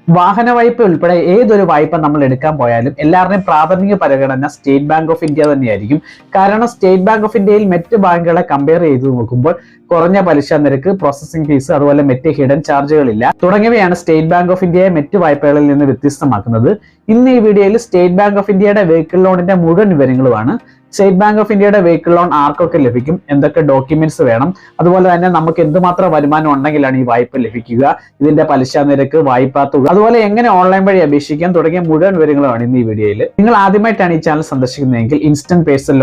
വാഹന വായ്പ ഉൾപ്പെടെ ഏതൊരു വായ്പ നമ്മൾ എടുക്കാൻ പോയാലും എല്ലാവരുടെയും പ്രാഥമിക പരിഗണന സ്റ്റേറ്റ് ബാങ്ക് ഓഫ് ഇന്ത്യ തന്നെയായിരിക്കും. കാരണം സ്റ്റേറ്റ് ബാങ്ക് ഓഫ് ഇന്ത്യയിൽ മറ്റ് ബാങ്കുകളെ കമ്പയർ ചെയ്ത് നോക്കുമ്പോൾ കുറഞ്ഞ പലിശ നിരക്ക്, പ്രോസസിംഗ് ഫീസ്, അതുപോലെ മറ്റ് ഹിഡൻ ചാർജുകളില്ല തുടങ്ങിയവയാണ് സ്റ്റേറ്റ് ബാങ്ക് ഓഫ് ഇന്ത്യയെ മറ്റ് വായ്പകളിൽ നിന്ന് വ്യത്യസ്തമാക്കുന്നത്. ഇന്ന് ഈ വീഡിയോയിൽ സ്റ്റേറ്റ് ബാങ്ക് ഓഫ് ഇന്ത്യയുടെ വെഹിക്കിൾ ലോണിന്റെ മുഴുവൻ വിവരങ്ങളുമാണ്. സ്റ്റേറ്റ് ബാങ്ക് ഓഫ് ഇന്ത്യയുടെ വെഹിക്കിൾ ലോൺ ആർക്കൊക്കെ ലഭിക്കും, എന്തൊക്കെ ഡോക്യുമെന്റ്സ് വേണം, അതുപോലെ തന്നെ നമുക്ക് എന്തുമാത്രം വരുമാനം ഉണ്ടെങ്കിലാണ് ഈ വായ്പ ലഭിക്കുക, ഇതിന്റെ പലിശ നിരക്ക്, വായ്പാ തുക, അതുപോലെ എങ്ങനെ ഓൺലൈൻ വഴി അപേക്ഷിക്കാം തുടങ്ങിയ മുഴുവൻ വിവരങ്ങളുമാണ് ഇന്ന് ഈ വീഡിയോയിൽ. നിങ്ങൾ ആദ്യമായിട്ടാണ് ഈ ചാനൽ സന്ദർശിക്കുന്നതെങ്കിൽ instant personal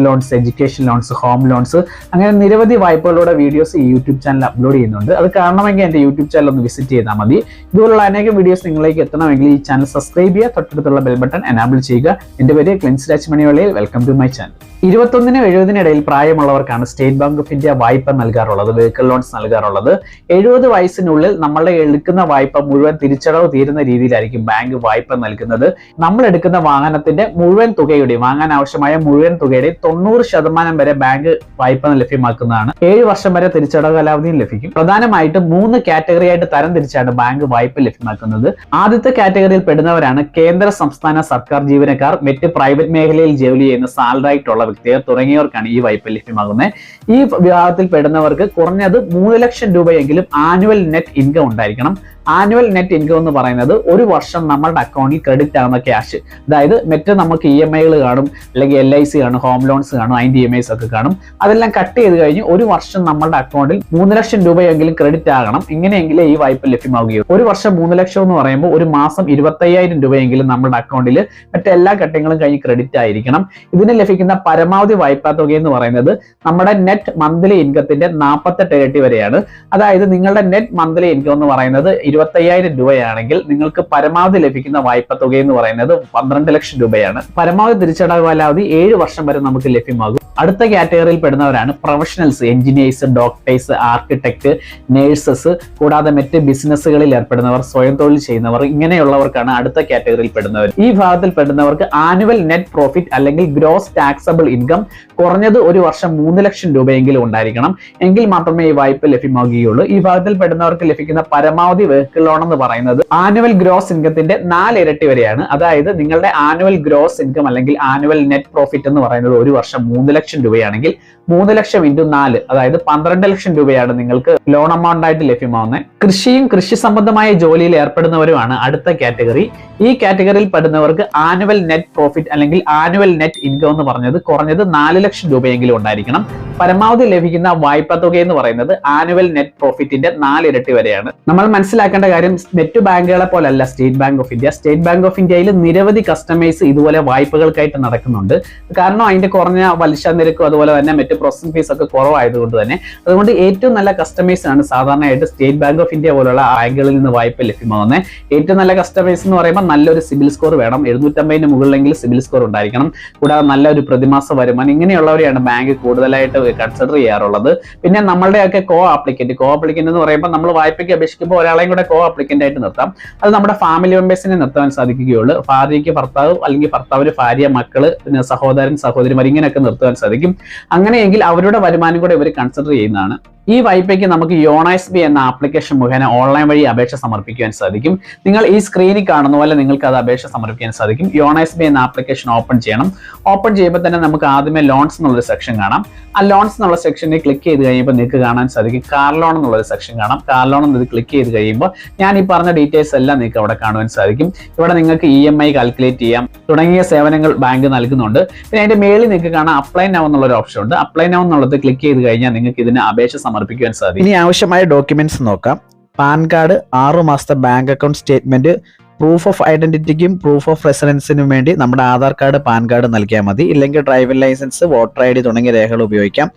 loans, education loans, home loans, അങ്ങനെ നിരവധി വായ്പകളുടെ വീഡിയോസ് ഈ യൂട്യൂബ് ചാനൽ അപ്ലോഡ് ചെയ്യുന്നുണ്ട്. അത് കാണണമെങ്കിൽ എന്റെ യൂട്യൂബ് ചാനൽ ഒന്ന് വിസിറ്റ് ചെയ്താൽ മതി. ഇതുപോലുള്ള അനേകം വീഡിയോസ് നിങ്ങളിലേക്ക് എത്തണമെങ്കിൽ ഈ ചാനൽ സബ്സ്ക്രൈബ് ചെയ്യുക, തൊട്ടടുത്തുള്ള ബെൽ ബട്ടൺ എനാബിൾ ചെയ്യുക. എന്റെ പേര് Clins Raj Manivalayil. Welcome to my channel. 21 70 ഇടയിൽ പ്രായമുള്ളവർക്കാണ് സ്റ്റേറ്റ് ബാങ്ക് ഓഫ് ഇന്ത്യ വായ്പ നൽകാറുള്ളത്, വെഹിക്കിൾ ലോൺസ് നൽകാറുള്ളത്. 70 വയസ്സിനുള്ളിൽ നമ്മൾ എടുക്കുന്ന വായ്പ മുഴുവൻ തിരിച്ചടവ് തീരുന്ന രീതിയിലായിരിക്കും ബാങ്ക് വായ്പ നൽകുന്നത്. നമ്മൾ എടുക്കുന്ന വാഹനത്തിന്റെ മുഴുവൻ തുകയുടെയും, വാങ്ങാൻ ആവശ്യമായ മുഴുവൻ തുകയുടെയും 90% വരെ ബാങ്ക് വായ്പ ലഭ്യമാക്കുന്നതാണ്. 7 വർഷം വരെ തിരിച്ചടവ് കാലാവധിയും ലഭിക്കും. പ്രധാനമായിട്ടും 3 കാറ്റഗറി ആയിട്ട് തരം തിരിച്ചാണ് ബാങ്ക് വായ്പ ലഭ്യമാക്കുന്നത്. ആദ്യത്തെ കാറ്റഗറിയിൽ പെടുന്നവരാണ് കേന്ദ്ര സംസ്ഥാന സർക്കാർ ജീവനക്കാർ, മറ്റ് പ്രൈവറ്റ് മേഖലയിൽ ജോലി ചെയ്യുന്ന സാലറി ആയിട്ടുള്ള വ്യക്തികൾ തുടങ്ങിയവർക്കാണ് ഈ വായ്പ ലഭ്യമാകുന്നത്. ഈ വിഭാഗത്തിൽ പെടുന്നവർക്ക് കുറഞ്ഞത് 3 ലക്ഷം രൂപയെങ്കിലും ആനുവൽ നെറ്റ് ഇൻകം ഉണ്ടായിരിക്കണം. ആനുവൽ നെറ്റ് ഇൻകം എന്ന് പറയുന്നത് ഒരു വർഷം നമ്മളുടെ അക്കൗണ്ടിൽ ക്രെഡിറ്റ് ആകുന്ന ക്യാഷ്, അതായത് മറ്റ് നമുക്ക് EMI കാണും, അല്ലെങ്കിൽ LIC കാണും, ഹോം ലോൺസ് കാണും, അതിന്റെ EMIs ഒക്കെ കാണും. അതെല്ലാം കട്ട് ചെയ്ത് കഴിഞ്ഞ് ഒരു വർഷം നമ്മളുടെ അക്കൗണ്ടിൽ 3 ലക്ഷം രൂപയെങ്കിലും ക്രെഡിറ്റ് ആകണം. ഇങ്ങനെയെങ്കിലേ ഈ വായ്പ ലഭ്യമാവുകയുള്ളൂ. ഒരു വർഷം 3 ലക്ഷം എന്ന് പറയുമ്പോൾ ഒരു മാസം 25,000 രൂപയെങ്കിലും നമ്മുടെ അക്കൗണ്ടിൽ മറ്റെല്ലാ ഘട്ടങ്ങളും കഴിഞ്ഞ് ക്രെഡിറ്റ് ആയിരിക്കണം. ഇതിന് ലഭിക്കുന്ന പരമാവധി വായ്പാ തുക എന്ന് പറയുന്നത് നമ്മുടെ നെറ്റ് മന്ത്ലി ഇൻകത്തിന്റെ 48 ഇരട്ടി വരെയാണ്. അതായത് നിങ്ങളുടെ നെറ്റ് മന്ത്ലി ഇൻകം എന്ന് പറയുന്നത് 25,000 രൂപയാണെങ്കിൽ നിങ്ങൾക്ക് പരമാവധി ലഭിക്കുന്ന വായ്പ തുക എന്ന് പറയുന്നത് 12 ലക്ഷം രൂപയാണ്. പരമാവധി തിരിച്ചടവ് കാലാവധി 7 വർഷം വരെ നമുക്ക് ലഭ്യമാകും. അടുത്ത കാറ്റഗറിയിൽ പെടുന്നവരാണ് professionals, engineers, doctors, architect, nurses, കൂടാതെ മറ്റ് ബിസിനസ്സുകളിൽ ഏർപ്പെടുന്നവർ, സ്വയം തൊഴിൽ ചെയ്യുന്നവർ, ഇങ്ങനെയുള്ളവർക്കാണ് അടുത്ത കാറ്റഗറിയിൽ പെടുന്നവർ. ഈ ഭാഗത്തിൽ പെടുന്നവർക്ക് ആനുവൽ നെറ്റ് പ്രോഫിറ്റ് അല്ലെങ്കിൽ ഗ്രോസ് ടാക്സബിൾ ഇൻകം കുറഞ്ഞത് ഒരു വർഷം 3 ലക്ഷം രൂപയെങ്കിലും ഉണ്ടായിരിക്കണം. എങ്കിൽ മാത്രമേ ഈ വായ്പ ലഭ്യമാകുകയുള്ളൂ. ഈ ഭാഗത്തിൽ പെടുന്നവർക്ക് ലഭിക്കുന്ന പരമാവധി വെഹിക്കിൾ ലോൺ എന്ന് പറയുന്നത് ആനുവൽ ഗ്രോസ് ഇൻകത്തിന്റെ 4 ഇരട്ടി വരെയാണ്. അതായത് നിങ്ങളുടെ ആനുവൽ ഗ്രോസ് ഇൻകം അല്ലെങ്കിൽ ആനുവൽ നെറ്റ് പ്രോഫിറ്റ് എന്ന് പറയുന്നത് ഒരു വർഷം 3 ലക്ഷം രൂപയാണെങ്കിൽ 3 ലക്ഷം ഇൻറ്റു 4, അതായത് 12 ലക്ഷം രൂപയാണ് നിങ്ങൾക്ക് ലോൺ എമൗണ്ട് ആയിട്ട് ലഭ്യമാവുന്നത്. കൃഷിയും കൃഷി സംബന്ധമായ ജോലിയിൽ ഏർപ്പെടുന്നവരുമാണ് അടുത്ത കാറ്റഗറി. ഈ കാറ്റഗറിയിൽ പെടുന്നവർക്ക് ആനുവൽ നെറ്റ് പ്രോഫിറ്റ് അല്ലെങ്കിൽ ആനുവൽ നെറ്റ് ഇൻകം എന്ന് പറഞ്ഞത് കുറഞ്ഞത് 4 ലക്ഷം രൂപയെങ്കിലും ഉണ്ടായിരിക്കണം. പരമാവധി ലഭിക്കുന്ന വായ്പ തുക എന്ന് പറയുന്നത് ആനുവൽ നെറ്റ് പ്രോഫിറ്റിന്റെ 4 ഇരട്ടി വരെയാണ്. നമ്മൾ മനസ്സിലാക്കേണ്ട കാര്യം, നെറ്റ് ബാങ്കുകളെ പോലല്ല state Bank of India. State Bank of ഇന്ത്യയിൽ നിരവധി കസ്റ്റമേഴ്സ് ഇതുപോലെ വായ്പകൾക്കായിട്ട് നടക്കുന്നുണ്ട്. കാരണം അതിന്റെ കുറഞ്ഞ പലിശ നിരക്കും അതുപോലെ തന്നെ മറ്റ് പ്രോസസിംഗ് ഫീസ് ഒക്കെ കുറവായതുകൊണ്ട് തന്നെ, അതുകൊണ്ട് ഏറ്റവും നല്ല കസ്റ്റമേഴ്സ് ആണ് സാധാരണയായിട്ട് സ്റ്റേറ്റ് ബാങ്ക് ഓഫ് ഇന്ത്യ പോലുള്ള ബാങ്കുകളിൽ നിന്ന് വായ്പ ലഭ്യമാകുന്നത്. ഏറ്റവും നല്ല കസ്റ്റമേഴ്സ് എന്ന് പറയുമ്പോൾ നല്ലൊരു സിബിൽ സ്കോർ വേണം, 750 മുകളിലെങ്കിലും സിബിൽ സ്കോർ ഉണ്ടായിരിക്കണം. കൂടാതെ നല്ലൊരു പ്രതിമാസ വരുമാനം, ഇങ്ങനെയുള്ളവരെയാണ് ബാങ്ക് കൂടുതലായിട്ട് കൺസിഡർ ചെയ്യാറുള്ളത്. പിന്നെ നമ്മളുടെയൊക്കെ കോ ആപ്ലിക്കന്റ് എന്ന് പറയുമ്പോൾ നമ്മൾ വായ്പയ്ക്ക് അപേക്ഷിക്കുമ്പോൾ ഒരാളെയും കൂടെ കോ ആപ്ലിക്കന്റ് ആയിട്ട് നിർത്താം. അത് നമ്മുടെ ഫാമിലി മെമ്പേഴ്സിനെ നിർത്താൻ സാധിക്കുകയുള്ളൂ. ഭാര്യയ്ക്ക് ഭർത്താവ്, അല്ലെങ്കിൽ ഭർത്താവിന് ഭാര്യ, മക്കള്, പിന്നെ സഹോദരൻ, സഹോദരിമാർ, ഇങ്ങനെയൊക്കെ നിർത്താൻ സാധിക്കും. അങ്ങനെയെങ്കിൽ അവരുടെ വരുമാനം കൂടെ ഇവർ കൺസിഡർ ചെയ്യുന്നതാണ്. ഈ വായ്പയ്ക്ക് നമുക്ക് യോണോ SBI എന്ന ആപ്ലിക്കേഷൻ മുഖേന ഓൺലൈൻ വഴി അപേക്ഷ സമർപ്പിക്കുവാൻ സാധിക്കും. നിങ്ങൾ ഈ സ്ക്രീനിൽ കാണുന്ന പോലെ നിങ്ങൾക്ക് അത് അപേക്ഷ സമർപ്പിക്കാൻ സാധിക്കും. യോണോ SBI എന്ന ആപ്ലിക്കേഷൻ ഓപ്പൺ ചെയ്യണം. ഓപ്പൺ ചെയ്യുമ്പോൾ തന്നെ നമുക്ക് ആദ്യമേ ലോൺസ് എന്നുള്ളൊരു സെക്ഷൻ കാണാം. ആ ലോൺസ് എന്നുള്ള സെക്ഷനിൽ ക്ലിക്ക് ചെയ്ത് കഴിയുമ്പോൾ നിങ്ങൾക്ക് കാണാൻ സാധിക്കും കാർ ലോൺ എന്നുള്ളൊരു സെക്ഷൻ കാണാം. കാർ ലോൺ എന്നത് ക്ലിക്ക് ചെയ്ത് കഴിയുമ്പോൾ ഞാൻ ഈ പറഞ്ഞ ഡീറ്റെയിൽസ് എല്ലാം നിങ്ങൾക്ക് അവിടെ കാണുവാൻ സാധിക്കും. ഇവിടെ നിങ്ങൾക്ക് EMI കാൽക്കുലേറ്റ് ചെയ്യാം തുടങ്ങിയ സേവനങ്ങൾ ബാങ്ക് നൽകുന്നുണ്ട്. പിന്നെ അതിന്റെ മേളിൽ നിങ്ങൾക്ക് കാണാം അപ്ലൈ നൗ എന്നുള്ളൊരു ഓപ്ഷൻ ഉണ്ട്. അപ്ലൈ നൗ എന്നുള്ളത് ക്ലിക്ക് ചെയ്ത് കഴിഞ്ഞാൽ നിങ്ങൾക്ക് ഇതിന് അപേക്ഷ സമർപ്പിക്കുവാൻ സാധിക്കും. ഇനി ആവശ്യമായ ഡോക്യുമെന്റ്സ് നോക്കാം. പാൻ കാർഡ്, 6 മാസത്തെ bank account statement, proof of ഐഡന്റിറ്റിക്കും പ്രൂഫ് ഓഫ് റെസിഡൻസിനും വേണ്ടി നമ്മുടെ ആധാർ കാർഡ്, പാൻ കാർഡ് നൽകിയാൽ മതി. ഇല്ലെങ്കിൽ ഡ്രൈവിംഗ് ലൈസൻസ്, വോട്ടർ ID തുടങ്ങിയ രേഖകൾ ഉപയോഗിക്കാം.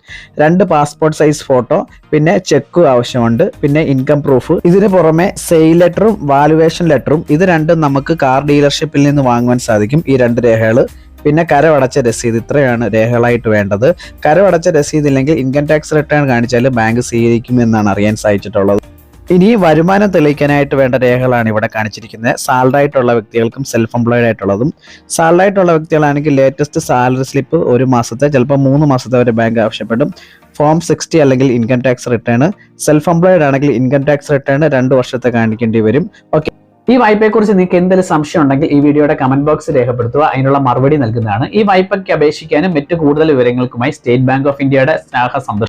2 പാസ്പോർട്ട് സൈസ് ഫോട്ടോ, പിന്നെ ചെക്ക് ആവശ്യമുണ്ട്, പിന്നെ ഇൻകം പ്രൂഫ്. ഇതിന് പുറമെ സെയിൽ ലെറ്ററും വാലുവേഷൻ ലെറ്ററും, ഇത് രണ്ടും നമുക്ക് കാർ ഡീലർഷിപ്പിൽ നിന്ന് വാങ്ങുവാൻ സാധിക്കും. ഈ 2 രേഖകൾ. പിന്നെ കരമടച്ച രസീത്, ഇത്രയാണ് രേഖകളായിട്ട് വേണ്ടത്. കരമടച്ച രസീത് ഇല്ലെങ്കിൽ ഇൻകം ടാക്സ് റിട്ടേൺ കാണിച്ചാൽ ബാങ്ക് സ്വീകരിക്കുമെന്നാണ് അറിയാൻ സാധിച്ചിട്ടുള്ളത്. ഇനി വരുമാനം തെളിയിക്കാനായിട്ട് വേണ്ട രേഖകളാണ് ഇവിടെ കാണിച്ചിരിക്കുന്നത്. സാലറി ആയിട്ടുള്ള വ്യക്തികൾക്കും സെൽഫ് എംപ്ലോയിഡ് ആയിട്ടുള്ളതും. സാലറി ആയിട്ടുള്ള വ്യക്തികളാണെങ്കിൽ ലേറ്റസ്റ്റ് സാലറി സ്ലിപ്പ് 1 മാസത്തെ, ചിലപ്പോൾ 3 മാസത്തെ വരെ ബാങ്ക് ആവശ്യപ്പെടും. ഫോം 60 അല്ലെങ്കിൽ income tax return. Self employed ആണെങ്കിൽ ഇൻകം ടാക്സ് റിട്ടേൺ 2 വർഷത്തെ കാണിക്കേണ്ടി വരും. ഓക്കെ, ഈ വായ്പയെക്കുറിച്ച് നിങ്ങൾക്ക് എന്തെങ്കിലും സംശയം ഉണ്ടെങ്കിൽ ഈ വീഡിയോയുടെ കമന്റ് ബോക്സ് രേഖപ്പെടുത്തുക, അതിനുള്ള മറുപടി നൽകുന്നതാണ്. ഈ വായ്പയ്ക്ക് അപേക്ഷിക്കാനും മറ്റു കൂടുതൽ വിവരങ്ങൾക്കുമായി സ്റ്റേറ്റ് ബാങ്ക് ഓഫ് ഇന്ത്യയുടെ സ്നേഹ സന്ദർശിക്കുക.